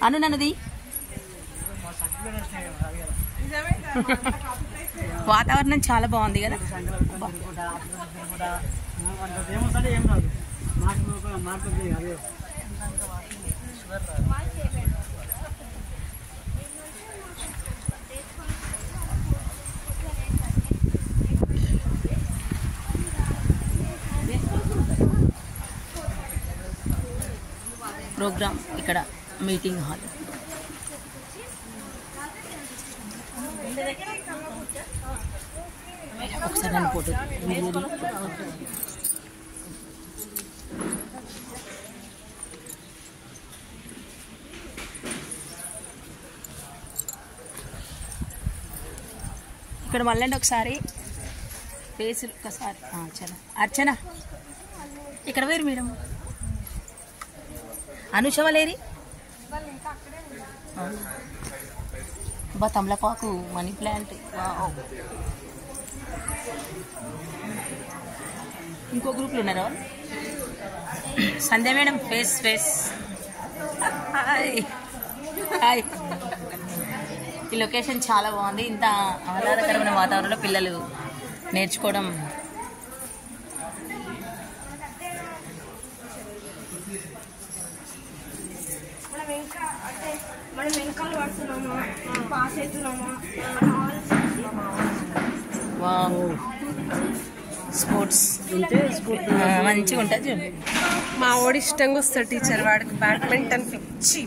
అను నన్నది వాతావరణం చాలా బాగుంది కదా. ప్రోగ్రామ్ ఇక్కడ మీటింగ్ హాల్. ఒకసారి నన్ను ఫోటో ఇక్కడ మళ్ళీ ఒకసారి ఫేసులు ఒకసారి. అర్చన ఇక్కడ వేరు మేడం. అనుష వాళ్ళేరి తమలపాకు మనీ ప్లాంట్. ఇంకో గ్రూప్లో ఉన్నారా? Sandhya madam face face. Hi hi. ఈ లొకేషన్ చాలా బాగుంది. ఇంత ఆహ్లాదకరమైన వాతావరణంలో పిల్లలు నేర్చుకోవడం స్పోర్ట్స్ మంచిగా ఉంటుంది. మా వాడు ఇష్టంగా వస్తాడు టీచర్. వాడికి బ్యాడ్మింటన్ పిచ్చి.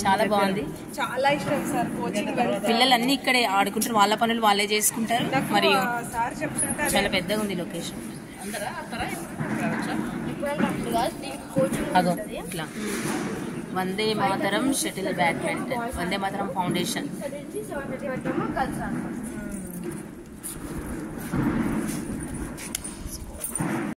చాలా బాగుంది, చాలా ఇష్టం సార్. కోచింగ్ పిల్లలు అన్ని ఇక్కడే ఆడుకుంటారు, వాళ్ళ పనులు వాళ్ళే చేసుకుంటారు. మరియు చాలా పెద్దగా ఉంది లొకేషన్. అగో ఇట్లా Vande Mataram shuttle badminton, Vande Mataram foundation.